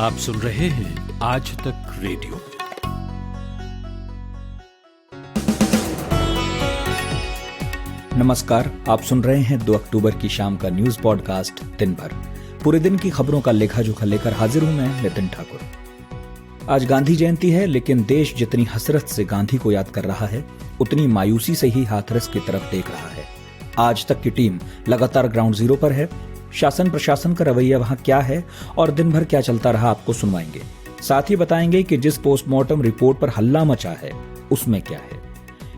आप सुन रहे हैं आज तक रेडियो। नमस्कार, आप सुन रहे हैं 2 अक्टूबर की शाम का न्यूज पॉडकास्ट दिन भर। पूरे दिन की खबरों का लेखा जोखा लेकर हाजिर हूं मैं, नितिन ठाकुर। आज गांधी जयंती है, लेकिन देश जितनी हसरत से गांधी को याद कर रहा है, उतनी मायूसी से ही हाथरस की तरफ देख रहा है। आज तक की टीम लगातार ग्राउंड जीरो पर है। शासन प्रशासन का रवैया वहां क्या है और दिन भर क्या चलता रहा, आपको सुनवाएंगे। साथ ही बताएंगे कि जिस पोस्टमार्टम रिपोर्ट पर हल्ला मचा है उसमें क्या है।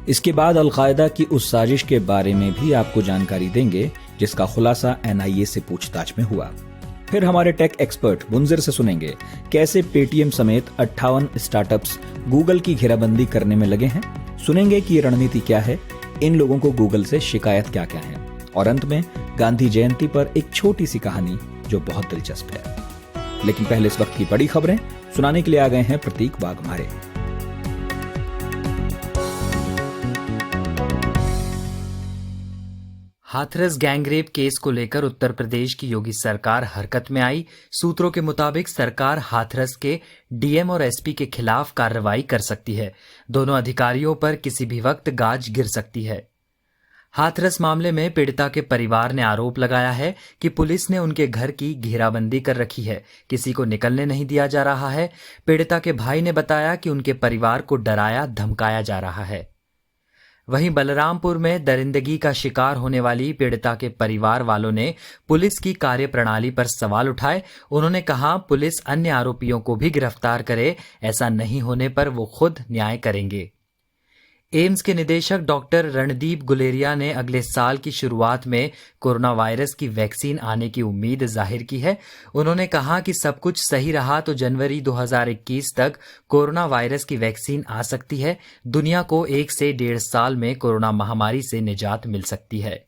इसके बाद अलकायदा की उस साजिश के बारे में भी आपको जानकारी देंगे जिसका खुलासा NIA से पूछताछ में हुआ। फिर हमारे टेक एक्सपर्ट मुंजिर से सुनेंगे कैसे पेटीएम समेत 58 स्टार्टअप्स गूगल की घेराबंदी करने में लगे हैं। सुनेंगे कि ये रणनीति क्या है, इन लोगों को गूगल से शिकायत क्या क्या है, और अंत में गांधी जयंती पर एक छोटी सी कहानी जो बहुत दिलचस्प है। लेकिन पहले इस वक्त की बड़ी खबरें सुनाने के लिए आ गए हैं प्रतीक वाघमारे। हाथरस गैंगरेप केस को लेकर उत्तर प्रदेश की योगी सरकार हरकत में आई। सूत्रों के मुताबिक सरकार हाथरस के DM और SP के खिलाफ कार्रवाई कर सकती है। दोनों अधिकारियों पर किसी भी वक्त गाज गिर सकती है। हाथरस मामले में पीड़िता के परिवार ने आरोप लगाया है कि पुलिस ने उनके घर की घेराबंदी कर रखी है, किसी को निकलने नहीं दिया जा रहा है। पीड़िता के भाई ने बताया कि उनके परिवार को डराया धमकाया जा रहा है। वहीं बलरामपुर में दरिंदगी का शिकार होने वाली पीड़िता के परिवार वालों ने पुलिस की कार्यप्रणाली पर सवाल उठाए। उन्होंने कहा, पुलिस अन्य आरोपियों को भी गिरफ्तार करे, ऐसा नहीं होने पर वो खुद न्याय करेंगे। एम्स के निदेशक डॉक्टर रणदीप गुलेरिया ने अगले साल की शुरुआत में कोरोना वायरस की वैक्सीन आने की उम्मीद जाहिर की है। उन्होंने कहा कि सब कुछ सही रहा तो जनवरी 2021 तक कोरोना वायरस की वैक्सीन आ सकती है। दुनिया को 1 से 1.5 साल में कोरोना महामारी से निजात मिल सकती है।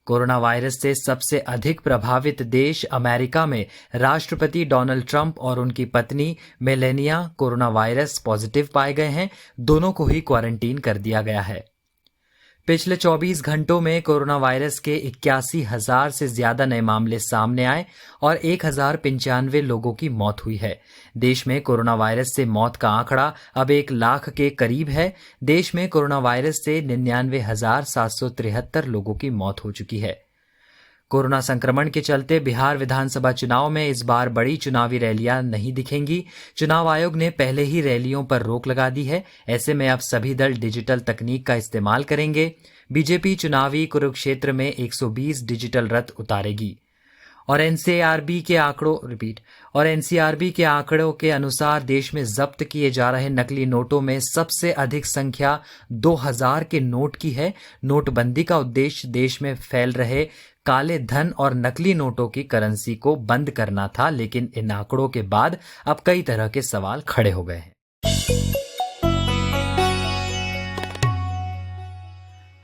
कोरोना वायरस से सबसे अधिक प्रभावित देश अमेरिका में राष्ट्रपति डोनाल्ड ट्रंप और उनकी पत्नी मेलेनिया कोरोना वायरस पॉजिटिव पाए गए हैं। दोनों को ही क्वारंटीन कर दिया गया है। पिछले 24 घंटों में कोरोना वायरस के 81,000 से ज्यादा नए मामले सामने आए और 1,095 लोगों की मौत हुई है। देश में कोरोना वायरस से मौत का आंकड़ा अब 1 लाख के करीब है। देश में कोरोना वायरस से 99,773 लोगों की मौत हो चुकी है। कोरोना संक्रमण के चलते बिहार विधानसभा चुनाव में इस बार बड़ी चुनावी रैलियां नहीं दिखेंगी। चुनाव आयोग ने पहले ही रैलियों पर रोक लगा दी है। ऐसे में अब सभी दल डिजिटल तकनीक का इस्तेमाल करेंगे। बीजेपी चुनावी कुरुक्षेत्र में 120 डिजिटल रथ उतारेगी। और NCRB के आंकड़ों के अनुसार देश में जब्त किए जा रहे नकली नोटों में सबसे अधिक संख्या 2000 के नोट की है। नोटबंदी का उद्देश्य देश में फैल रहे काले धन और नकली नोटों की करेंसी को बंद करना था, लेकिन इन आंकड़ों के बाद अब कई तरह के सवाल खड़े हो गए हैं।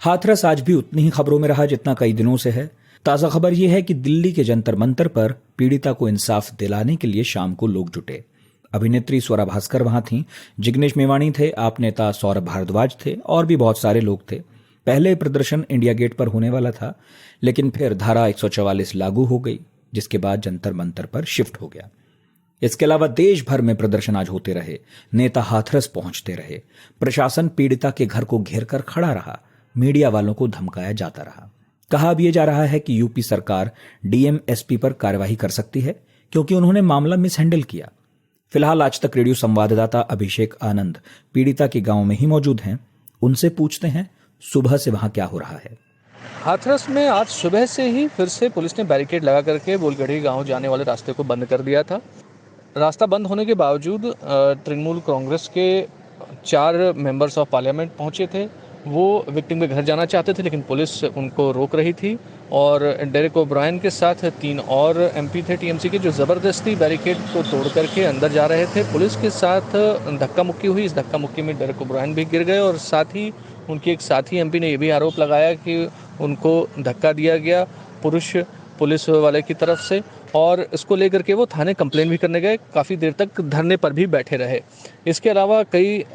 हाथरस आज भी उतनी ही खबरों में रहा जितना कई दिनों से है। ताजा खबर यह है कि दिल्ली के जंतर मंतर पर पीड़िता को इंसाफ दिलाने के लिए शाम को लोग जुटे। अभिनेत्री स्वरा भास्कर वहां थीं, जिग्नेश मेवाणी थे, आप नेता सौरभ भारद्वाज थे और भी बहुत सारे लोग थे। पहले प्रदर्शन इंडिया गेट पर होने वाला था, लेकिन फिर धारा 144 लागू हो गई, जिसके बाद जंतर मंतर पर शिफ्ट हो गया। इसके अलावा देश भर में प्रदर्शन आज होते रहे, नेता हाथरस पहुंचते रहे, प्रशासन पीड़िता के घर को घेर कर खड़ा रहा, मीडिया वालों को धमकाया जाता रहा। कहा अब यह जा रहा है कि यूपी सरकार DM SP पर कार्रवाई कर सकती है क्योंकि उन्होंने मामला मिसहैंडल किया। फिलहाल आज तक रेडियो संवाददाता अभिषेक आनंद पीड़िता के गांव में ही मौजूद हैं। उनसे पूछते हैं सुबह से वहां क्या हो रहा है। हाथरस में आज सुबह से ही फिर से पुलिस ने बैरिकेड लगा करके बोलगढ़ी गांव जाने वाले रास्ते को बंद कर दिया था। रास्ता बंद होने के बावजूद तृणमूल कांग्रेस के 4 मेंबर्स ऑफ पार्लियामेंट पहुंचे थे। वो विक्टिम के घर जाना चाहते थे, लेकिन पुलिस उनको रोक रही थी। और डेरेक ओब्रायन के साथ 3 और MP थे TMC के, जो ज़बरदस्ती बैरिकेड को तोड़ करके अंदर जा रहे थे। पुलिस के साथ धक्का मुक्की हुई। इस धक्का मुक्की में डेरेक ओब्रायन भी गिर गए और साथ ही उनके एक साथी MP ने यह भी आरोप लगाया कि उनको धक्का दिया गया पुलिस वाले की तरफ से, और इसको लेकर के वो थाने कंप्लेन भी करने गए। काफ़ी देर तक धरने पर भी बैठे रहे। इसके अलावा कई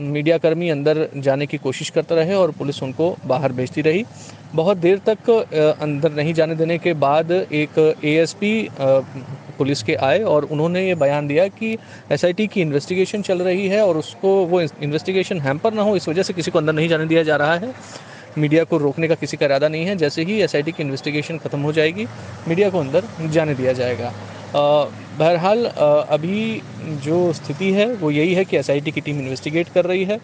मीडियाकर्मी अंदर जाने की कोशिश करते रहे और पुलिस उनको बाहर भेजती रही। बहुत देर तक अंदर नहीं जाने देने के बाद एक ASP पुलिस के आए और उन्होंने ये बयान दिया कि एसआईटी की इन्वेस्टिगेशन चल रही है और उसको वो इन्वेस्टिगेशन हैम्पर ना हो इस वजह से किसी को अंदर नहीं जाने दिया जा रहा है। मीडिया को रोकने का किसी का इरादा नहीं है। जैसे ही एसआईटी की इन्वेस्टिगेशन ख़त्म हो जाएगी, मीडिया को अंदर जाने दिया जाएगा। बहरहाल अभी जो स्थिति है वो यही है कि एसआईटी की टीम इन्वेस्टिगेट कर रही है।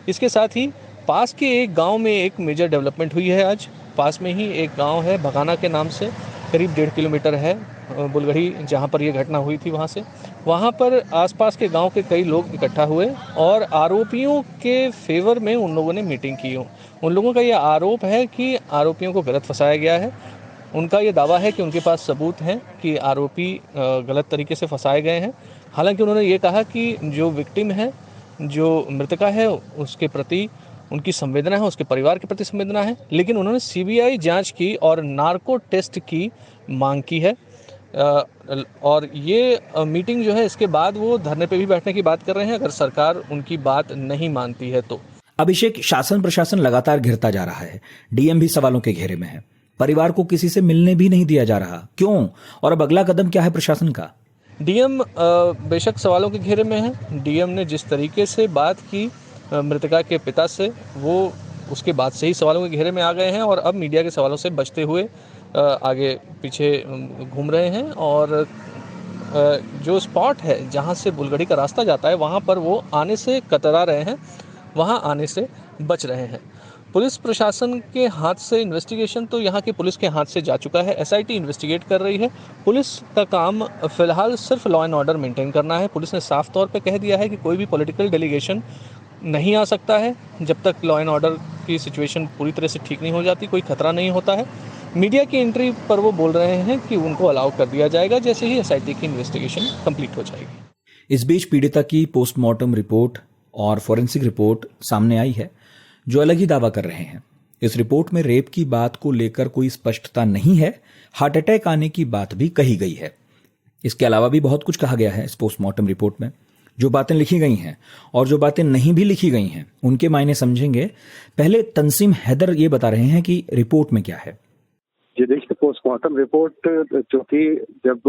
इसके साथ ही पास के एक गांव में एक मेजर डेवलपमेंट हुई है। आज पास में ही एक गांव है भगाना के नाम से, करीब 1.5 किलोमीटर है बुलगढ़ी जहां पर यह घटना हुई थी। वहां पर आसपास के गांव के कई लोग इकट्ठा हुए और आरोपियों के फेवर में उन लोगों ने मीटिंग की। उन लोगों का यह आरोप है कि आरोपियों को गलत फंसाया गया है। उनका ये दावा है कि उनके पास सबूत हैं कि आरोपी गलत तरीके से फंसाए गए हैं। हालांकि उन्होंने ये कहा कि जो विक्टिम है, जो मृतका है, उसके प्रति उनकी संवेदना है, उसके परिवार के प्रति संवेदना है, लेकिन उन्होंने सीबीआई जांच की और नार्को टेस्ट की मांग की है। और ये मीटिंग जो है इसके बाद वो धरने पे भी बैठने की बात कर रहे हैं अगर सरकार उनकी बात नहीं मानती है तो। अभिषेक, शासन प्रशासन लगातार घिरता जा रहा है। डीएम भी सवालों के घेरे में है। परिवार को किसी से मिलने भी नहीं दिया जा रहा, क्यों? और अब अगला कदम क्या है प्रशासन का? डीएम बेशक सवालों के घेरे में है। डीएम ने जिस तरीके से बात की मृतका के पिता से, वो उसके बाद से ही सवालों के घेरे में आ गए हैं और अब मीडिया के सवालों से बचते हुए आगे पीछे घूम रहे हैं। और जो स्पॉट है जहां से बुलगढ़ी का रास्ता जाता है वहां पर वो आने से कतरा रहे हैं, वहां आने से बच रहे हैं। पुलिस प्रशासन के हाथ से इन्वेस्टिगेशन तो यहाँ की पुलिस के हाथ से जा चुका है। एसआईटी इन्वेस्टिगेट कर रही है। पुलिस का काम फिलहाल सिर्फ लॉ एंड ऑर्डर मेंटेन करना है। पुलिस ने साफ तौर पे कह दिया है कि कोई भी पॉलिटिकल डेलीगेशन नहीं आ सकता है जब तक लॉ एंड ऑर्डर की सिचुएशन पूरी तरह से ठीक नहीं हो जाती, कोई खतरा नहीं होता है। मीडिया की एंट्री पर वो बोल रहे हैं कि उनको अलाउ कर दिया जाएगा जैसे ही एसआईटी की इन्वेस्टिगेशन कंप्लीट हो जाएगी। इस बीच पीड़िता की पोस्टमार्टम रिपोर्ट और फॉरेंसिक रिपोर्ट सामने आई है, जो अलग ही दावा कर रहे हैं। इस रिपोर्ट में रेप की बात को लेकर कोई स्पष्टता नहीं है। हार्ट अटैक आने की बात भी कही गई है। इसके अलावा भी बहुत कुछ कहा गया है इस पोस्टमार्टम रिपोर्ट में। जो बातें लिखी गई हैं और जो बातें नहीं भी लिखी गई हैं उनके मायने समझेंगे। पहले तंसीम हैदर ये बता रहे हैं कि रिपोर्ट में क्या है। जी देखिए, पोस्टमार्टम रिपोर्ट जो कि जब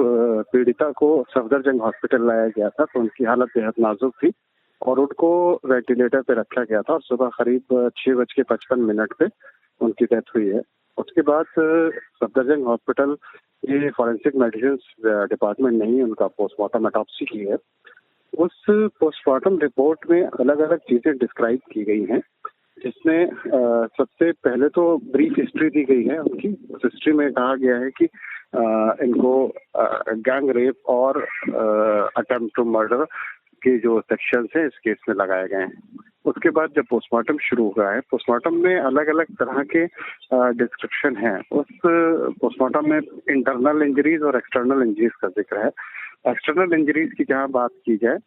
पीड़िता को सफदरजंग हॉस्पिटल लाया गया था तो उनकी हालत बेहद नाजुक थी और उनको वेंटिलेटर पे रखा गया था और सुबह करीब 6:55 पे उनकी डेथ हुई है। उसके बाद सफदरजंग हॉस्पिटल ये फॉरेंसिक मेडिसिन डिपार्टमेंट ने ही उनका पोस्टमार्टम ऑटोप्सी की है। उस पोस्टमार्टम रिपोर्ट में अलग अलग चीजें डिस्क्राइब की गई हैं, जिसमें सबसे पहले तो ब्रीफ हिस्ट्री दी गई है उनकी। उस हिस्ट्री में कहा गया है कि इनको गैंग रेप और अटेम्प्ट टू मर्डर के जो सेक्शन है इस केस में लगाए गए हैं। उसके बाद जब पोस्टमार्टम शुरू हुआ है, पोस्टमार्टम में अलग अलग तरह के डिस्क्रिप्शन हैं। उस पोस्टमार्टम में इंटरनल इंजरीज और एक्सटर्नल इंजरीज का जिक्र है। एक्सटर्नल इंजरीज की जहाँ बात की जाए,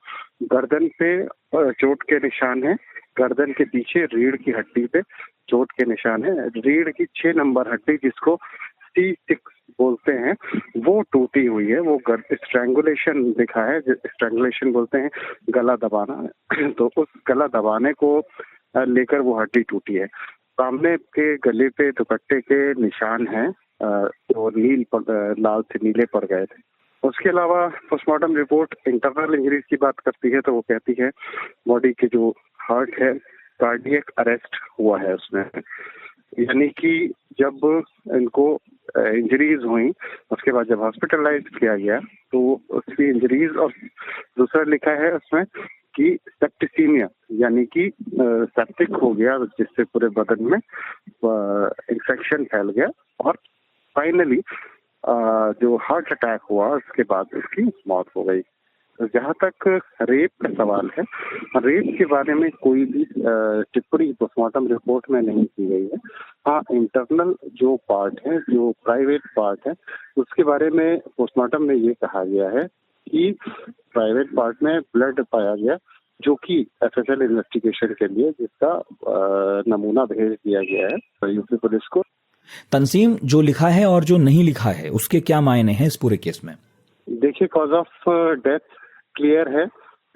गर्दन पे चोट के निशान है, गर्दन के पीछे रीढ़ की हड्डी पे चोट के निशान है। रीढ़ की 6 नंबर हड्डी जिसको C6 बोलते हैं वो टूटी हुई है। वो स्ट्रैंगुलेशन दिखा है, स्ट्रैंगुलेशन बोलते हैं गला दबाना। तो उस गला दबाने को लेकर वो हड्डी टूटी है। सामने के गले पे दुपट्टे के निशान हैं जो लाल से नीले पड़ गए थे। उसके अलावा पोस्टमार्टम रिपोर्ट इंटरनल इंजरीज की बात करती है तो वो कहती है बॉडी के जो हार्ट है कार्डियक अरेस्ट हुआ है उसमें, यानी कि जब इनको इंजरीज हुई उसके बाद जब हॉस्पिटलाइज किया गया तो उसकी इंजरीज, और दूसरा लिखा है उसमें कि सेप्टिसीमिया यानी कि सेप्टिक हो गया जिससे पूरे बदन में इन्फेक्शन फैल गया और फाइनली जो हार्ट अटैक हुआ उसके बाद उसकी मौत हो गई। तो जहाँ तक रेप का सवाल है, रेप के बारे में कोई भी टिप्पणी पोस्टमार्टम रिपोर्ट में नहीं की गई है। हाँ, इंटरनल जो पार्ट है, जो प्राइवेट पार्ट है, उसके बारे में पोस्टमार्टम में ये कहा गया है कि प्राइवेट पार्ट में ब्लड पाया गया जो कि एफएसएल इन्वेस्टिगेशन के लिए जिसका नमूना भेज दिया गया है यूपी पुलिस को। तंसीम, जो लिखा है और जो नहीं लिखा है उसके क्या मायने हैं इस पूरे केस में? देखिए, कॉज ऑफ डेथ क्लियर है।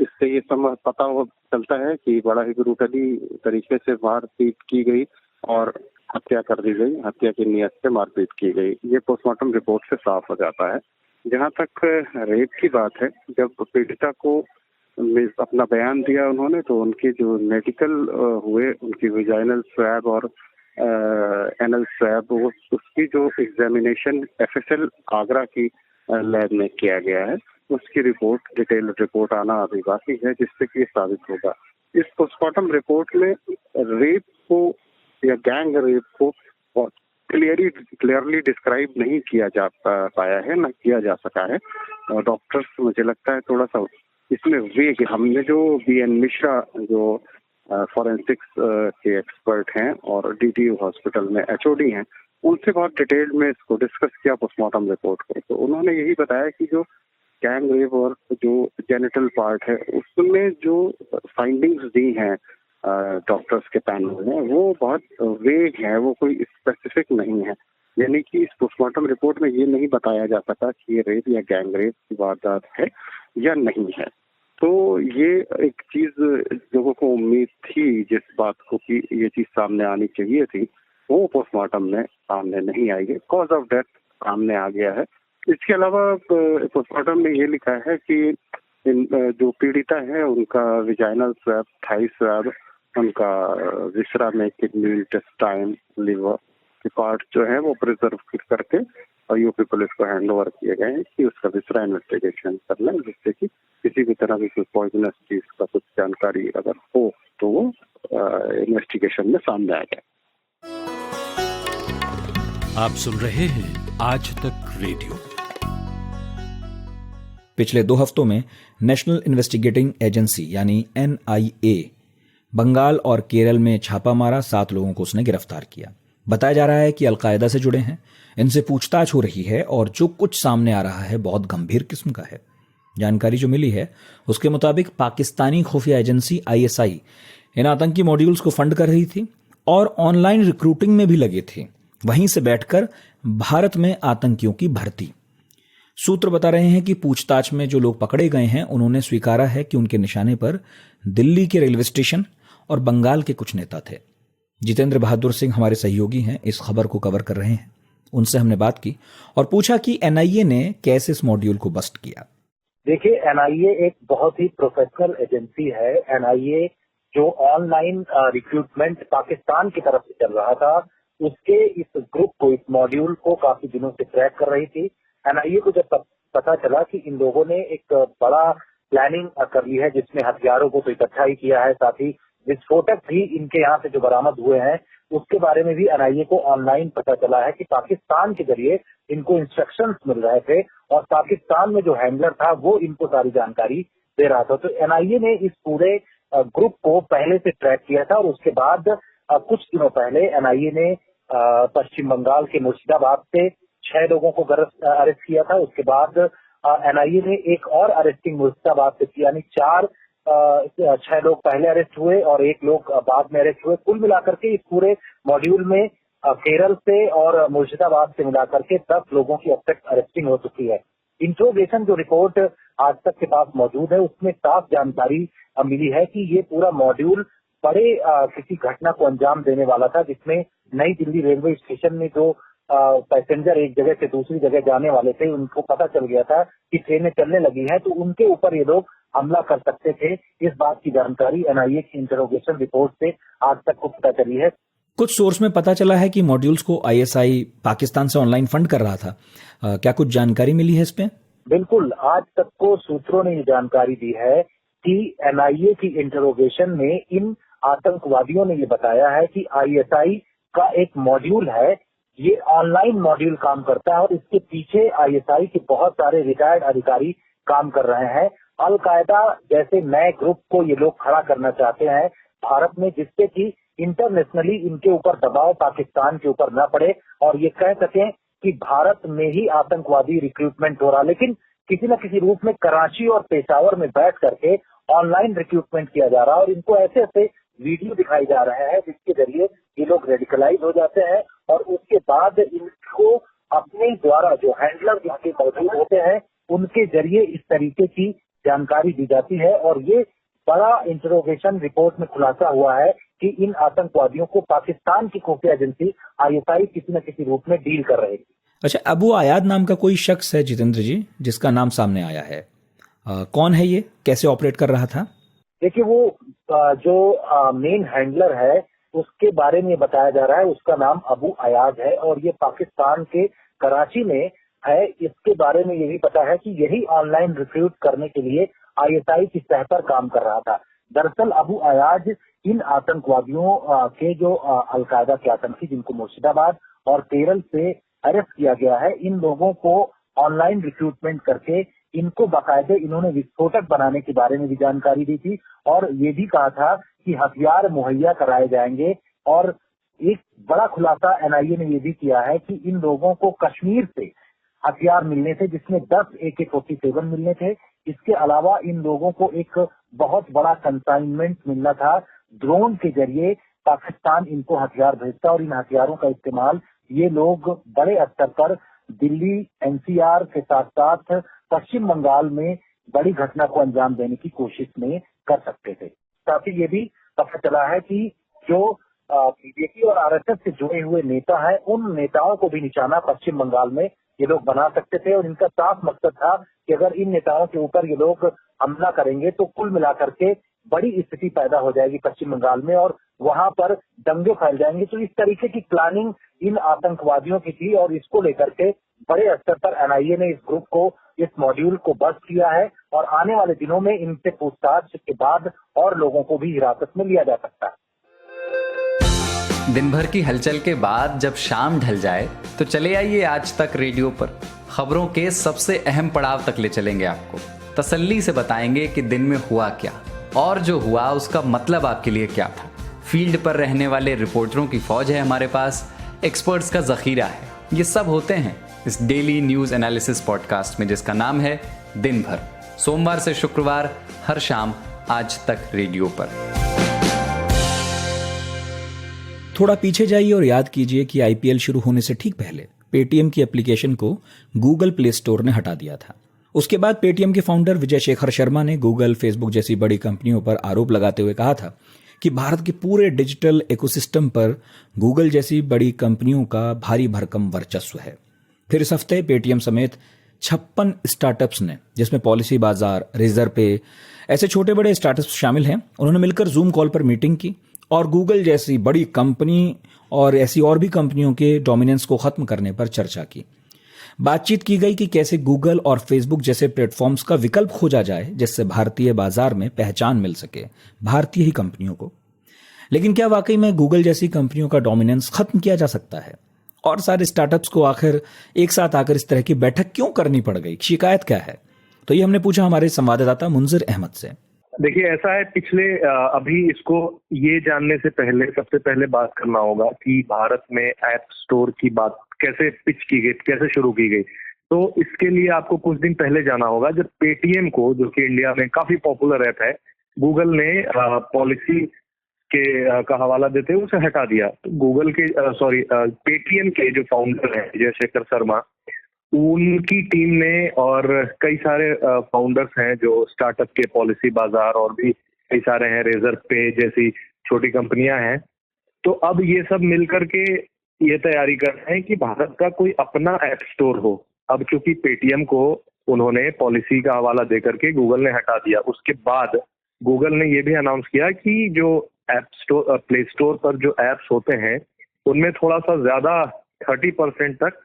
इससे ये पता चलता है कि बड़ा ही ब्रूटली तरीके से मारपीट की गई और हत्या कर दी गई, हत्या की नियत से मारपीट की गई। ये पोस्टमार्टम रिपोर्ट से साफ हो जाता है। जहाँ तक रेप की बात है, जब पीड़िता को अपना बयान दिया उन्होंने, तो उनके जो मेडिकल हुए, उनकी विजाइनल स्वैब और एनल स्वैब, उसकी जो एग्जामिनेशन एफएसएल आगरा की लैब में किया गया है, उसकी रिपोर्ट, डिटेल रिपोर्ट आना अभी बाकी है, जिससे कि साबित होगा। इस पोस्टमार्टम रिपोर्ट में रेप को या गैंग रेप को क्लियरली डिस्क्राइब नहीं किया जा पाया है, न किया जा सका है। और डॉक्टर्स, मुझे लगता है थोड़ा सा इसमें वेग, हमने जो बीएन मिश्रा जो फॉरेंसिक्स के एक्सपर्ट हैं और डीटीयू हॉस्पिटल में एचओडी हैं, उनसे बहुत डिटेल में इसको डिस्कस किया पोस्टमार्टम रिपोर्ट को, तो उन्होंने यही बताया कि जो गैंग रेप और जो जेनिटल पार्ट है, उसमें जो फाइंडिंग्स दी हैं डॉक्टर्स के पैनल ने, वो बहुत वेग है, वो कोई स्पेसिफिक नहीं है। यानी कि इस पोस्टमार्टम रिपोर्ट में ये नहीं बताया जा सका कि ये रेप या गैंग रेप की वारदात है या नहीं है। तो ये एक चीज लोगों को उम्मीद थी, जिस बात को कि ये चीज सामने आनी चाहिए थी, वो पोस्टमार्टम में सामने नहीं आई है। कॉज ऑफ डेथ सामने आ गया है। इसके अलावा पोस्टमार्टम में ये लिखा है कि जो पीड़िता है उनका विजाइनल स्वैब, थाई स्वैब, उनका विसरा में किडनी, इंटेस्टाइन, लिवर के पार्ट जो है वो प्रिजर्व करके और यूपी पुलिस को हैंड ओवर किए गए हैं कि उसका विसरा इन्वेस्टिगेशन करना, जिससे कि किसी भी तरह की कोई पॉइजनस चीज का कुछ जानकारी अगर हो तो वो इन्वेस्टिगेशन में सामने आ जाए। आप सुन रहे हैं आज तक रेडियो। पिछले 2 हफ्तों में नेशनल इन्वेस्टिगेटिंग एजेंसी यानी NIA बंगाल और केरल में छापा मारा, 7 लोगों को उसने गिरफ्तार किया। बताया जा रहा है कि अलकायदा से जुड़े हैं, इनसे पूछताछ हो रही है और जो कुछ सामने आ रहा है बहुत गंभीर किस्म का है। जानकारी जो मिली है उसके मुताबिक पाकिस्तानी खुफिया एजेंसी ISI इन आतंकी मॉड्यूल्स को फंड कर रही थी और ऑनलाइन रिक्रूटिंग में भी लगे थे, वहीं से बैठकर भारत में आतंकियों की भर्ती। सूत्र बता रहे हैं कि पूछताछ में जो लोग पकड़े गए हैं उन्होंने स्वीकारा है कि उनके निशाने पर दिल्ली के रेलवे स्टेशन और बंगाल के कुछ नेता थे। जितेंद्र बहादुर सिंह हमारे सहयोगी हैं, इस खबर को कवर कर रहे हैं। उनसे हमने बात की और पूछा कि NIA ने कैसे इस मॉड्यूल को बस्ट किया। देखिए, NIA एक बहुत ही प्रोफेशनल एजेंसी है। NIA जो ऑनलाइन रिक्रूटमेंट पाकिस्तान की तरफ से चल रहा था, उसके इस ग्रुप को, इस मॉड्यूल को काफी दिनों से ट्रैक कर रही थी। NIA को जब पता चला कि इन लोगों ने एक बड़ा प्लानिंग कर ली है, जिसमें हथियारों को तो इकट्ठा ही किया है, साथ ही विस्फोटक भी इनके यहाँ से जो बरामद हुए हैं, उसके बारे में भी NIA को ऑनलाइन पता चला है कि पाकिस्तान के जरिए इनको इंस्ट्रक्शंस मिल रहे थे और पाकिस्तान में जो हैंडलर था वो इनको सारी जानकारी दे रहा था। तो NIA ने इस पूरे ग्रुप को पहले से ट्रैक किया था और उसके बाद कुछ दिनों पहले NIA ने पश्चिम बंगाल के मुर्शिदाबाद से 6 लोगों को अरेस्ट किया था। उसके बाद NIA ने एक और अरेस्टिंग मुर्शिदाबाद से की, यानी 6 लोग पहले अरेस्ट हुए और 1 लोग बाद में अरेस्ट हुए। कुल मिलाकर के इस पूरे मॉड्यूल में केरल से और मुर्शिदाबाद से मिलाकर के 10 लोगों की अब तक अरेस्टिंग हो चुकी है। इंट्रोगेशन जो रिपोर्ट आज तक के पास मौजूद है, उसमें साफ जानकारी मिली है कि ये पूरा मॉड्यूल बड़े किसी घटना को अंजाम देने वाला था, जिसमें नई दिल्ली रेलवे स्टेशन में जो पैसेंजर एक जगह से दूसरी जगह जाने वाले थे, उनको पता चल गया था कि ट्रेनें चलने लगी हैं, तो उनके ऊपर ये लोग हमला कर सकते थे। इस बात की जानकारी NIA की इंटरोगेशन रिपोर्ट से आज तक को पता चली है। कुछ सोर्स में पता चला है कि मॉड्यूल्स को ISI पाकिस्तान से ऑनलाइन फंड कर रहा था। क्या कुछ जानकारी मिली है इस पे? बिल्कुल, आज तक को सूत्रों ने ये जानकारी दी है कि NIA की इंटरोगेशन में इन आतंकवादियों ने ये बताया है कि ISI का एक मॉड्यूल है, ये ऑनलाइन मॉड्यूल काम करता है और इसके पीछे ISI के बहुत सारे रिटायर्ड अधिकारी काम कर रहे हैं। अल-कायदा जैसे नए ग्रुप को ये लोग खड़ा करना चाहते हैं भारत में, जिससे कि इंटरनेशनली इनके ऊपर दबाव पाकिस्तान के ऊपर न पड़े और ये कह सकें कि भारत में ही आतंकवादी रिक्रूटमेंट हो रहा, लेकिन किसी न किसी रूप में कराची और पेशावर में बैठ करके ऑनलाइन रिक्रूटमेंट किया जा रहा है और इनको ऐसे ऐसे वीडियो दिखाई जा रहे हैं जिसके जरिए ये लोग रेडिकलाइज हो जाते हैं और उसके बाद इनको अपने द्वारा जो हैंडलर जिनके मौजूद होते हैं उनके जरिए इस तरीके की जानकारी दी जाती है। और ये बड़ा इंटरोगेशन रिपोर्ट में खुलासा हुआ है कि इन आतंकवादियों को पाकिस्तान की खुफिया एजेंसी ISI किसी न किसी रूप में डील कर रही थी। अच्छा, अबू आयाद नाम का कोई शख्स है जितेंद्र जी, जिसका नाम सामने आया है, कौन है ये, कैसे ऑपरेट कर रहा था? देखिए, वो जो मेन हैंडलर है उसके बारे में बताया जा रहा है, उसका नाम अबू अयाज है और ये पाकिस्तान के कराची में है। इसके बारे में ये भी पता है कि यही ऑनलाइन रिक्रूट करने के लिए आईएसआई की सह पर काम कर रहा था। दरअसल अबू अयाज इन आतंकवादियों के जो अलकायदा के आतंकी जिनको मुर्शिदाबाद और केरल से अरेस्ट किया गया है, इन लोगों को ऑनलाइन रिक्रूटमेंट करके इनको बाकायदे इन्होंने विस्फोटक बनाने के बारे में भी जानकारी दी थी और ये भी कहा था कि हथियार मुहैया कराए जाएंगे। और एक बड़ा खुलासा एनआईए ने ये भी किया है कि इन लोगों को कश्मीर से हथियार मिलने थे, जिसमें 10 AK-47 मिलने थे। इसके अलावा इन लोगों को एक बहुत बड़ा कंसाइनमेंट मिलना था। ड्रोन के जरिए पाकिस्तान इनको हथियार भेजता और इन हथियारों का इस्तेमाल ये लोग बड़े स्तर पर दिल्ली एनसीआर के साथ साथ पश्चिम बंगाल में बड़ी घटना को अंजाम देने की कोशिश में कर सकते थे। साथ ही ये भी पता चला है कि जो बीजेपी और आरएसएस से जुड़े हुए नेता हैं, उन नेताओं को भी निशाना पश्चिम बंगाल में ये लोग बना सकते थे और इनका साफ मकसद था कि अगर इन नेताओं के ऊपर ये लोग हमला करेंगे तो कुल मिलाकर के बड़ी स्थिति पैदा हो जाएगी पश्चिम बंगाल में और वहां पर दंगे फैल जाएंगे। तो इस तरीके की प्लानिंग इन आतंकवादियों की थी और इसको लेकर के बड़े स्तर पर एनआईए ने इस ग्रुप को, इस मॉड्यूल को बस्ट किया है और आने वाले दिनों में इनसे पूछताछ के बाद और लोगों को भी हिरासत में लिया जा सकता है। दिन भर की हलचल के बाद जब शाम ढल जाए तो चले आइए आज तक रेडियो पर। खबरों के सबसे अहम पड़ाव तक ले चलेंगे आपको, तसल्ली से बताएंगे कि दिन में हुआ क्या और जो हुआ उसका मतलब आपके लिए क्या था। फील्ड पर रहने वाले रिपोर्टरों की फौज है हमारे पास, एक्सपर्ट्स का जखीरा है। ये सब होते हैं इस डेली न्यूज एनालिसिस पॉडकास्ट में, जिसका नाम है दिन भर, सोमवार से शुक्रवार हर शाम आज तक रेडियो पर। थोड़ा पीछे जाइए और याद कीजिए कि आईपीएल शुरू होने से ठीक पहले पेटीएम की एप्लीकेशन को गूगल प्ले स्टोर ने हटा दिया था। उसके बाद पेटीएम के फाउंडर विजय शेखर शर्मा ने गूगल, फेसबुक जैसी बड़ी कंपनियों पर आरोप लगाते हुए कहा था कि भारत के पूरे डिजिटल इकोसिस्टम पर गूगल जैसी बड़ी कंपनियों का भारी भरकम वर्चस्व है। फिर इस हफ्ते पेटीएम समेत 56 स्टार्टअप्स ने, जिसमें पॉलिसी बाजार, रेजर पे, ऐसे छोटे बड़े स्टार्टअप्स शामिल हैं, उन्होंने मिलकर जूम कॉल पर मीटिंग की और गूगल जैसी बड़ी कंपनी और ऐसी और भी कंपनियों के डोमिनेंस को खत्म करने पर चर्चा की। बातचीत की गई कि कैसे गूगल और फेसबुक जैसे प्लेटफॉर्म्स का विकल्प खोजा जाए, जिससे भारतीय बाजार में पहचान मिल सके भारतीय ही कंपनियों को। लेकिन क्या वाकई में गूगल जैसी कंपनियों का डोमिनेंस खत्म किया जा सकता है? और सारे स्टार्टअप्स को आखिर एक साथ आकर इस तरह की बैठक क्यों करनी पड़ गई? शिकायत क्या है? तो ये हमने पूछा हमारे संवाददाता मुंजिर अहमद से। देखिए, ऐसा है, अभी इसको ये जानने से पहले सबसे पहले बात करना होगा कि भारत में ऐप स्टोर की बात कैसे पिच की गई, कैसे शुरू की गई। तो इसके लिए आपको कुछ दिन पहले जाना होगा जब पेटीएम को, जो कि इंडिया में काफी पॉपुलर ऐप है, गूगल ने पॉलिसी के का हवाला देते हुए उसे हटा दिया। तो गूगल के पेटीएम के जो फाउंडर हैं विजय शेखर शर्मा, उनकी टीम ने और कई सारे फाउंडर्स हैं जो स्टार्टअप के, पॉलिसी बाजार और भी कई सारे हैं, रेजर पे जैसी छोटी कंपनियां हैं। तो अब ये सब मिलकर के ये तैयारी कर रहे हैं कि भारत का कोई अपना ऐप स्टोर हो। अब चूंकि पेटीएम को उन्होंने पॉलिसी का हवाला देकर के गूगल ने हटा दिया, उसके बाद गूगल ने ये भी अनाउंस किया कि जो ऐप स्टोर, प्ले स्टोर पर जो ऐप्स होते हैं उनमें थोड़ा सा ज्यादा 30% तक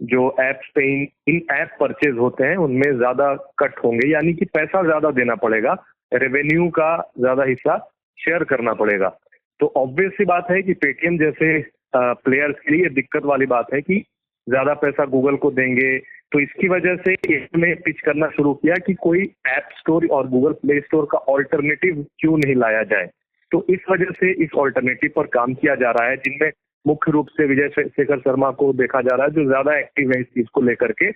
जो ऐप्स पे इन ऐप परचेज होते हैं उनमें ज्यादा कट होंगे, यानी कि पैसा ज्यादा देना पड़ेगा, रेवेन्यू का ज्यादा हिस्सा शेयर करना पड़ेगा। तो ऑब्वियस सी बात है कि पेटीएम जैसे प्लेयर्स के लिए दिक्कत वाली बात है कि ज्यादा पैसा गूगल को देंगे। तो इसकी वजह से इसने पिच करना शुरू किया कि कोई ऐप स्टोर और गूगल प्ले स्टोर का ऑल्टरनेटिव क्यों नहीं लाया जाए। तो इस वजह से इस ऑल्टरनेटिव पर काम किया जा रहा है, जिनमें मुख्य रूप से विजय शेखर शर्मा को देखा जा रहा है जो ज्यादा एक्टिव है इस चीज को लेकर के।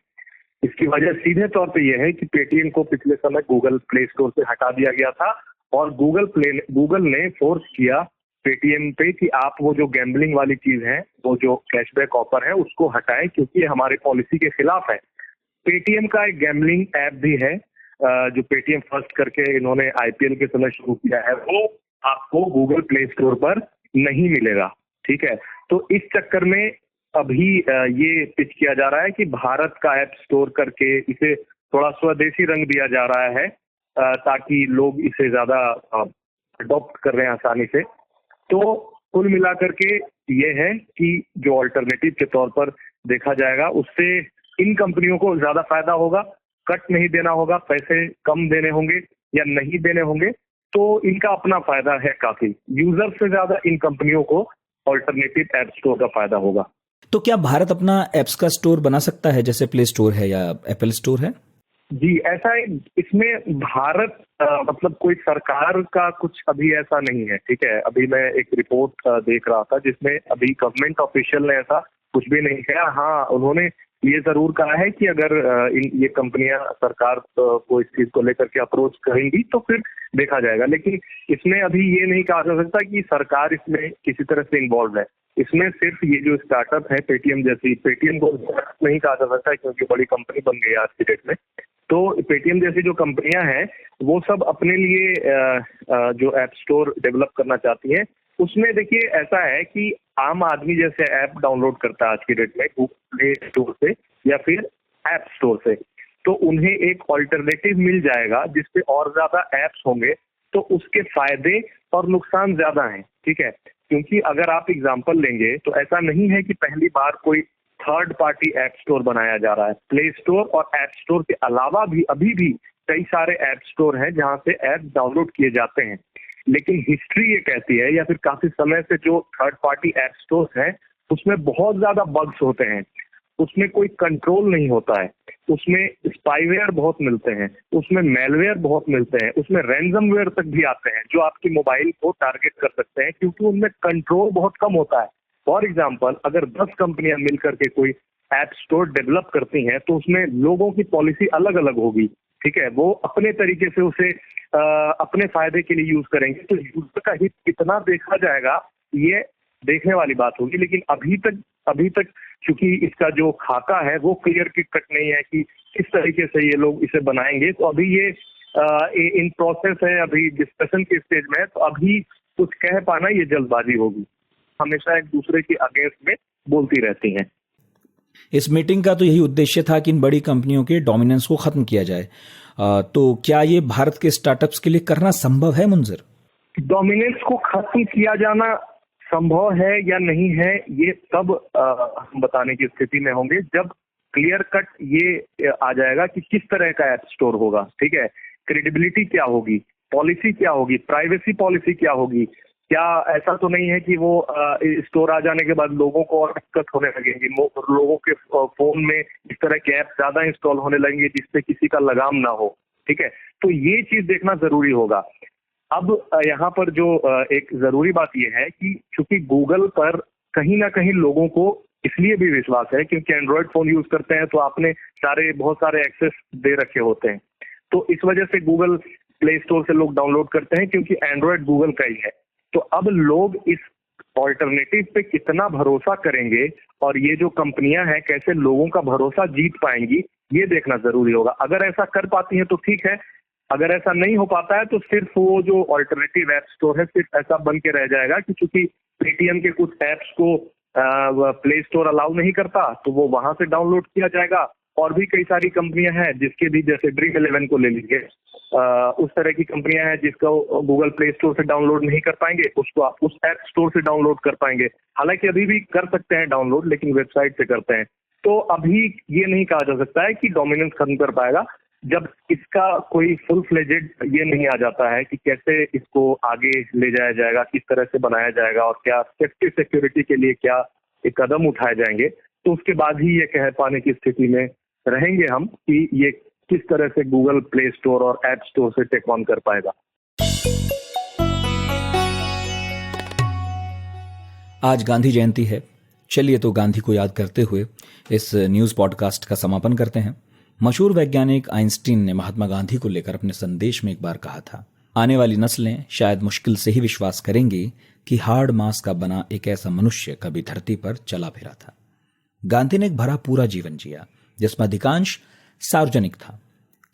इसकी वजह सीधे तौर पे यह है कि पेटीएम को पिछले समय गूगल प्ले स्टोर से हटा दिया गया था और गूगल ने फोर्स किया पेटीएम पे कि आप वो जो गैम्बलिंग वाली चीज है, वो जो कैशबैक ऑफर है, उसको हटाएं क्योंकि ये हमारे पॉलिसी के खिलाफ है। पेटीएम का एक गैम्बलिंग ऐप भी है जो पेटीएम फर्स्ट करके इन्होंने आईपीएल के समय शुरू किया है, वो आपको गूगल प्ले स्टोर पर नहीं मिलेगा। ठीक है, तो इस चक्कर में अभी ये पिच किया जा रहा है कि भारत का ऐप स्टोर करके इसे थोड़ा स्वदेशी रंग दिया जा रहा है ताकि लोग इसे ज्यादा अडॉप्ट कर रहे हैं आसानी से। तो कुल मिलाकर के ये है कि जो अल्टरनेटिव के तौर पर देखा जाएगा उससे इन कंपनियों को ज्यादा फायदा होगा, कट नहीं देना होगा, पैसे कम देने होंगे या नहीं देने होंगे, तो इनका अपना फायदा है काफी। यूजर से ज्यादा इन कंपनियों को अल्टरनेटिव ऐप स्टोर का फायदा होगा। तो क्या भारत अपना एप्स का स्टोर बना सकता है जैसे प्ले स्टोर है या एप्पल स्टोर है? जी, ऐसा है, इसमें भारत मतलब कोई सरकार का कुछ अभी ऐसा नहीं है, ठीक है। अभी मैं एक रिपोर्ट देख रहा था जिसमें अभी गवर्नमेंट ऑफिशियल ने ऐसा कुछ भी नहीं किया। हाँ, उन्होंने ये जरूर कहा है कि अगर ये कंपनियां सरकार को इस चीज को लेकर के अप्रोच करेंगी तो फिर देखा जाएगा, लेकिन इसमें अभी ये नहीं कहा जा सकता कि सरकार इसमें किसी तरह से इन्वॉल्व है। इसमें सिर्फ ये जो स्टार्टअप है पेटीएम को नहीं कहा जा सकता क्योंकि बड़ी कंपनी बन गई है आज की डेट में। तो पेटीएम जैसी जो कंपनियां हैं वो सब अपने लिए जो ऐप स्टोर डेवलप करना चाहती हैं। उसमें देखिए ऐसा है कि आम आदमी जैसे ऐप डाउनलोड करता है आज की डेट में गूगल प्ले स्टोर से या फिर ऐप स्टोर से, तो उन्हें एक ऑल्टरनेटिव मिल जाएगा जिसपे और ज्यादा ऐप्स होंगे, तो उसके फायदे और नुकसान ज्यादा हैं, ठीक है। क्योंकि अगर आप एग्जांपल लेंगे तो ऐसा नहीं है कि पहली बार कोई थर्ड पार्टी ऐप स्टोर बनाया जा रहा है। प्ले स्टोर और ऐप स्टोर के अलावा भी अभी भी कई सारे ऐप स्टोर हैं जहां से ऐप डाउनलोड किए जाते हैं, लेकिन हिस्ट्री ये कहती है या फिर काफी समय से जो थर्ड पार्टी ऐप स्टोर हैं उसमें बहुत ज्यादा बग्स होते हैं, उसमें कोई कंट्रोल नहीं होता है, उसमें स्पाईवेयर बहुत मिलते हैं, उसमें मेलवेयर बहुत मिलते हैं, उसमें रैंसमवेयर तक भी आते हैं जो आपकी मोबाइल को टारगेट कर सकते हैं क्योंकि उनमें कंट्रोल बहुत कम होता है। फॉर एग्जाम्पल, अगर 10 कंपनियां मिलकर के कोई ऐप स्टोर डेवलप करती हैं तो उसमें लोगों की पॉलिसी अलग अलग होगी, ठीक है। वो अपने तरीके से उसे अपने फायदे के लिए यूज करेंगे, तो यूजर का हित कितना देखा जाएगा ये देखने वाली बात होगी। लेकिन अभी तक चूंकि इसका जो खाका है वो क्लियर कट नहीं है कि किस तरीके से ये लोग इसे बनाएंगे, तो अभी ये इन प्रोसेस है, अभी डिस्कशन के स्टेज में है, तो अभी कुछ कह पाना ये जल्दबाजी होगी। हमेशा एक दूसरे के अगेंस्ट में बोलती रहती हैं। इस मीटिंग का तो यही उद्देश्य था कि इन बड़ी कंपनियों के डोमिनेंस को खत्म किया जाए। तो क्या ये भारत के स्टार्टअप्स के लिए करना संभव है मुंजर? डोमिनेंस को खत्म किया जाना संभव है या नहीं है ये तब हम बताने की स्थिति में होंगे जब क्लियर कट ये आ जाएगा कि किस तरह का ऐप स्टोर होगा, ठीक है। क्रेडिबिलिटी क्या होगी, पॉलिसी क्या होगी, प्राइवेसी पॉलिसी क्या होगी। क्या ऐसा तो नहीं है कि वो स्टोर आ जाने के बाद लोगों को और दिक्कत होने लगेगी, लोगों के फोन में इस तरह के ऐप ज्यादा इंस्टॉल होने लगेंगे जिससे किसी का लगाम ना हो, ठीक है। तो ये चीज देखना जरूरी होगा। अब यहाँ पर जो एक जरूरी बात यह है कि चूंकि गूगल पर कहीं ना कहीं लोगों को इसलिए भी विश्वास है क्योंकि एंड्रॉयड फोन यूज करते हैं तो आपने बहुत सारे एक्सेस दे रखे होते हैं, तो इस वजह से गूगल प्ले स्टोर से लोग डाउनलोड करते हैं क्योंकि एंड्रॉयड गूगल का ही है। तो अब लोग इस ऑल्टरनेटिव पे कितना भरोसा करेंगे और ये जो कंपनियां हैं कैसे लोगों का भरोसा जीत पाएंगी ये देखना जरूरी होगा। अगर ऐसा कर पाती है तो ठीक है, अगर ऐसा नहीं हो पाता है तो सिर्फ वो जो ऑल्टरनेटिव ऐप स्टोर है सिर्फ ऐसा बन के रह जाएगा कि चूंकि पेटीएम के कुछ ऐप्स को प्ले स्टोर अलाउ नहीं करता तो वो वहां से डाउनलोड किया जाएगा। और भी कई सारी कंपनियां हैं जिसके भी, जैसे Dream11 को ले लीजिए, उस तरह की कंपनियां हैं जिसको गूगल प्ले स्टोर से डाउनलोड नहीं कर पाएंगे, उसको आप उस ऐप स्टोर से डाउनलोड कर पाएंगे। हालांकि अभी भी कर सकते हैं डाउनलोड, लेकिन वेबसाइट से करते हैं। तो अभी ये नहीं कहा जा सकता है कि डोमिनेंस खत्म कर पाएगा जब इसका कोई फुल फ्लेजेड ये नहीं आ जाता है कि कैसे इसको आगे ले जाया जाएगा, किस तरह से बनाया जाएगा और क्या सेफ्टी सिक्योरिटी के लिए क्या एक कदम उठाए जाएंगे। तो उसके बाद ही ये कह पाने की स्थिति में रहेंगे हम कि ये किस तरह से गूगल प्ले स्टोर और ऐप स्टोर से टेक ऑन कर पाएगा। आज गांधी जयंती है, चलिए तो गांधी को याद करते हुए इस न्यूज पॉडकास्ट का समापन करते हैं। मशहूर वैज्ञानिक आइंस्टीन ने महात्मा गांधी को लेकर अपने संदेश में एक बार कहा था, आने वाली नस्लें शायद मुश्किल से ही विश्वास करेंगी कि हार्ड मांस का बना एक ऐसा मनुष्य कभी धरती पर चला फिरा था। गांधी ने एक भरा पूरा जीवन जिया जिसमें अधिकांश सार्वजनिक था।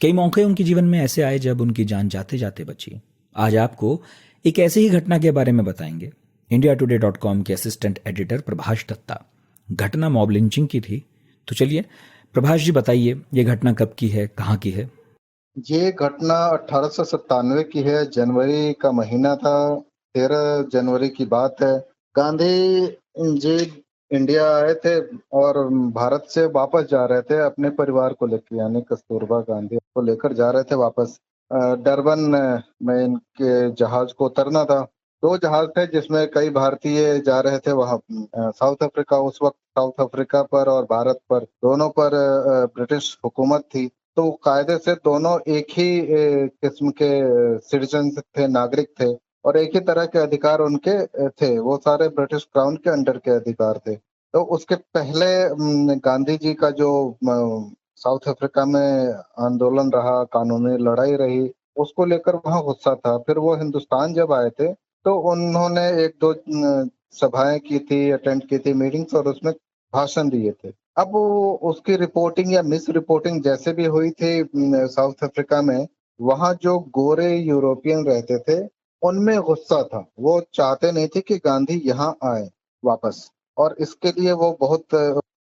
कई मौके उनके जीवन में ऐसे आए जब उनकी जान जाते जाते बची। आज आपको एक ऐसी ही घटना के बारे में बताएंगे। IndiaToday.com के असिस्टेंट एडिटर प्रभाष दत्ता घटना मॉब लिंचिंग की थी। तो चलिए प्रभाष जी बताइए, ये घटना कब की है, कहाँ की है? ये घटना 1897 की है। जनवरी का महीना था, 13 जनवरी की बात है। गांधी जी इंडिया आए थे और भारत से वापस जा रहे थे अपने परिवार को लेकर, यानी कस्तूरबा गांधी को लेकर जा रहे थे वापस। डरबन में इनके जहाज को उतरना था। 2 जहाज थे जिसमें कई भारतीय जा रहे थे वहाँ साउथ अफ्रीका, उस वक्त साउथ अफ्रीका पर और भारत पर, दोनों पर ब्रिटिश हुकूमत थी। तो कायदे से दोनों एक ही किस्म के सिटीजन थे, नागरिक थे, और एक ही तरह के अधिकार उनके थे। वो सारे ब्रिटिश क्राउन के अंडर के अधिकार थे। तो उसके पहले गांधी जी का जो साउथ अफ्रीका में आंदोलन रहा, कानूनी लड़ाई रही, उसको लेकर वहाँ गुस्सा था। फिर वो हिंदुस्तान जब आए थे तो उन्होंने 1-2 सभाएं की थी, अटेंड की थी, मीटिंग्स, और उसमें भाषण दिए थे। अब वो उसकी रिपोर्टिंग या मिस रिपोर्टिंग जैसे भी हुई थी साउथ अफ्रीका में, वहाँ जो गोरे यूरोपियन रहते थे उनमें गुस्सा था। वो चाहते नहीं थे कि गांधी यहाँ आए वापस, और इसके लिए वो बहुत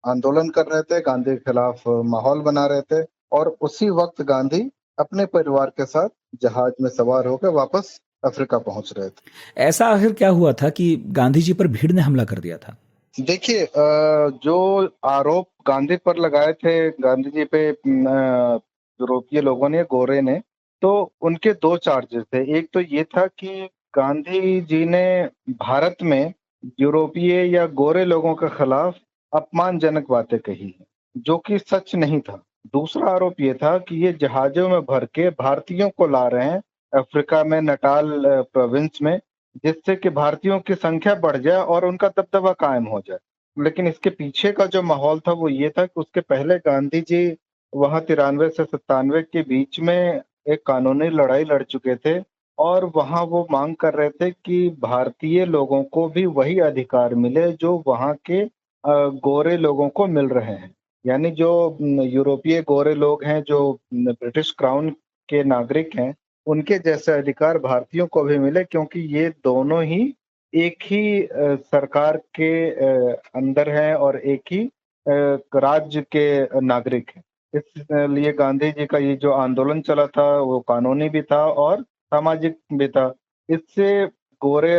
आंदोलन कर रहे थे, गांधी के खिलाफ माहौल बना रहे थे। और उसी वक्त गांधी अपने परिवार के साथ जहाज में सवार होकर वापस अफ्रीका पहुंच रहे थे। ऐसा आखिर क्या हुआ था कि गांधी जी पर भीड़ ने हमला कर दिया था? देखिए, जो आरोप गांधी पर लगाए थे, गांधी जी पे यूरोपीय लोगों ने, गोरे ने, तो उनके 2 चार्जेस थे। एक तो ये था कि गांधी जी ने भारत में यूरोपीय या गोरे लोगों के खिलाफ अपमानजनक बातें कही हैं, जो कि सच नहीं था। दूसरा आरोप ये था कि ये जहाजों में भर के भारतीयों को ला रहे हैं अफ्रीका में, नटाल प्रोविंस में, जिससे कि भारतीयों की संख्या बढ़ जाए और उनका दबदबा कायम हो जाए। लेकिन इसके पीछे का जो माहौल था वो ये था कि उसके पहले गांधी जी वहाँ 93 से 97 के बीच में एक कानूनी लड़ाई लड़ चुके थे, और वहाँ वो मांग कर रहे थे कि भारतीय लोगों को भी वही अधिकार मिले जो वहाँ के गोरे लोगों को मिल रहे हैं। यानी जो यूरोपीय गोरे लोग हैं, जो ब्रिटिश क्राउन के नागरिक हैं, उनके जैसे अधिकार भारतीयों को भी मिले, क्योंकि ये दोनों ही एक ही सरकार के अंदर हैं और एक ही राज्य के नागरिक हैं। इसलिए गांधी जी का ये जो आंदोलन चला था वो कानूनी भी था और सामाजिक भी था। इससे गोरे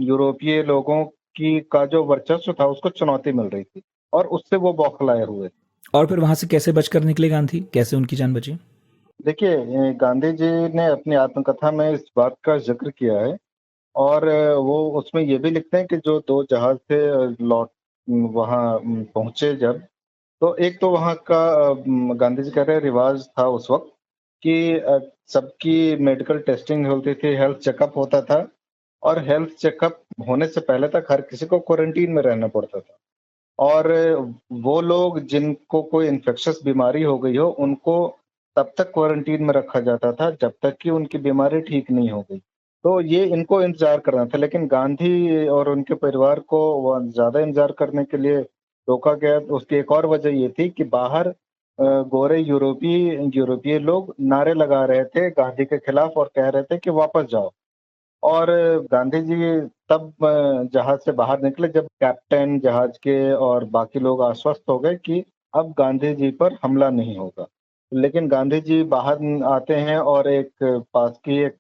यूरोपीय लोगों की का जो वर्चस्व था उसको चुनौती मिल रही थी, और उससे वो बौखलाए हुए थे। और फिर वहां से कैसे बचकर निकले गांधी, कैसे उनकी जान बची? देखिए, गांधी जी ने अपनी आत्मकथा में इस बात का जिक्र किया है, और वो उसमें ये भी लिखते हैं कि जो 2 जहाज थे लौट वहाँ पहुंचे जब, तो एक तो वहाँ का गांधी जी कह रहे हैं रिवाज था उस वक्त कि सबकी मेडिकल टेस्टिंग होती थी, हेल्थ चेकअप होता था, और हेल्थ चेकअप होने से पहले तक हर किसी को क्वारंटीन में रहना पड़ता था। और वो लोग जिनको कोई इन्फेक्शियस बीमारी हो गई हो, उनको तब तक क्वारंटीन में रखा जाता था जब तक कि उनकी बीमारी ठीक नहीं हो गई। तो ये इनको इंतजार करना था, लेकिन गांधी और उनके परिवार को ज्यादा इंतजार करने के लिए रोका गया। उसकी एक और वजह ये थी कि बाहर गोरे यूरोपीय लोग नारे लगा रहे थे गांधी के खिलाफ और कह रहे थे कि वापस जाओ। और गांधी जी तब जहाज से बाहर निकले जब कैप्टन जहाज के और बाकी लोग आश्वस्त हो गए कि अब गांधी जी पर हमला नहीं होगा। लेकिन गांधी जी बाहर आते हैं और एक पास की एक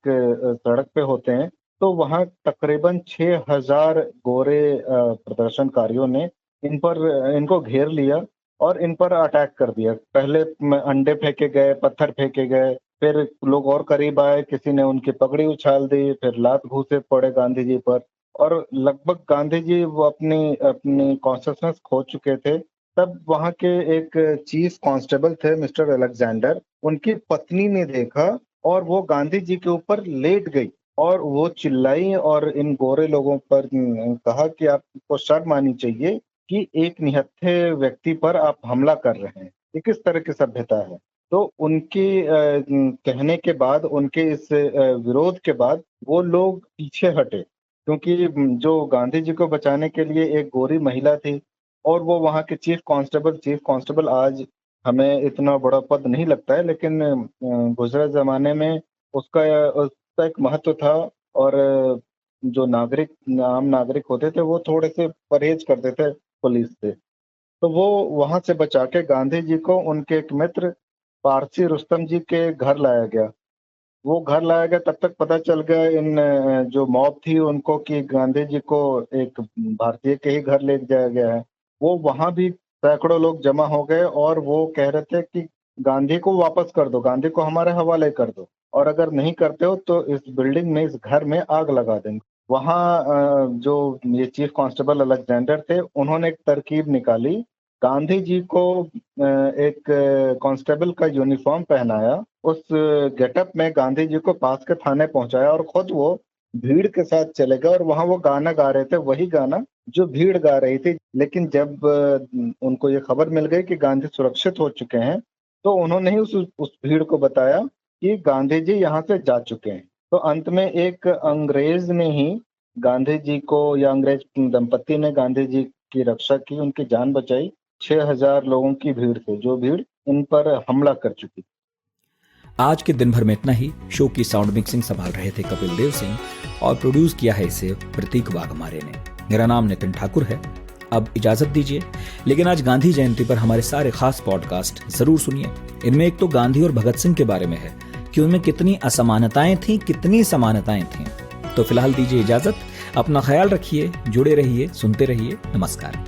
सड़क पे होते हैं, तो वहाँ तकरीबन 6000 गोरे प्रदर्शनकारियों ने इनको घेर लिया और इन पर अटैक कर दिया। पहले अंडे फेंके गए, पत्थर फेंके गए, फिर लोग और करीब आए, किसी ने उनकी पगड़ी उछाल दी, फिर लात घूंसे पड़े गांधी जी पर, और लगभग गांधी जी वो अपनी अपनी कॉन्शियसनेस खो चुके थे। तब वहाँ के एक चीफ कांस्टेबल थे मिस्टर अलेक्जेंडर, उनकी पत्नी ने देखा और वो गांधी जी के ऊपर लेट गई और वो चिल्लाई और इन गोरे लोगों पर कहा कि आपको शर्म आनी चाहिए कि एक निहत्थे व्यक्ति पर आप हमला कर रहे हैं, ये किस तरह की सभ्यता है। तो उनके कहने के बाद, उनके इस विरोध के बाद वो लोग पीछे हटे, क्योंकि जो गांधी जी को बचाने के लिए एक गोरी महिला थी और वो वहाँ के चीफ कांस्टेबल आज हमें इतना बड़ा पद नहीं लगता है, लेकिन गुजरे जमाने में उसका एक महत्व था। और जो आम नागरिक होते थे वो थोड़े से परहेज करते थे पुलिस से। तो वो वहां से बचा के गांधी जी को उनके एक मित्र पारसी रुस्तम जी के घर लाया गया। वो घर लाया गया, तब तक पता चल गया इन जो मॉब थी उनको कि गांधी जी को एक भारतीय के ही घर ले जाया गया है। वो वहां भी सैकड़ों लोग जमा हो गए और वो कह रहे थे कि गांधी को वापस कर दो, गांधी को हमारे हवाले कर दो, और अगर नहीं करते हो तो इस बिल्डिंग में, इस घर में आग लगा देंगे। वहां जो ये चीफ कांस्टेबल अलेक्जेंडर थे, उन्होंने एक तरकीब निकाली, गांधी जी को एक कांस्टेबल का यूनिफॉर्म पहनाया, उस गेटअप में गांधी जी को पास के थाने पहुंचाया और खुद वो भीड़ के साथ चले गए और वहां वो गाना गा रहे थे, वही गाना जो भीड़ गा रही थी। लेकिन जब उनको ये खबर मिल गई कि गांधी सुरक्षित हो चुके हैं, तो उन्होंने ही उस भीड़ को बताया कि गांधी जी यहाँ से जा चुके हैं। तो अंत में एक अंग्रेज ने ही गांधी जी को, या अंग्रेज दंपति ने गांधी जी की रक्षा की, उनकी जान बचाई। 6000 लोगों की भीड़ थी, जो भीड़ इन पर हमला कर चुकी। आज के दिन भर में इतना ही। शो की साउंड मिक्सिंग संभाल रहे थे कपिल देव सिंह और प्रोड्यूस किया है इसे प्रतीक वाघमारे ने। मेरा नाम नितिन ठाकुर है। अब इजाजत दीजिए, लेकिन आज गांधी जयंती पर हमारे सारे खास पॉडकास्ट जरूर सुनिए। इनमें एक तो गांधी और भगत सिंह के बारे में है कि उनमें कितनी असमानताएं थीं, कितनी समानताएं थीं। तो फिलहाल दीजिए इजाजत, अपना ख्याल रखिए, जुड़े रहिए, सुनते रहिए। नमस्कार।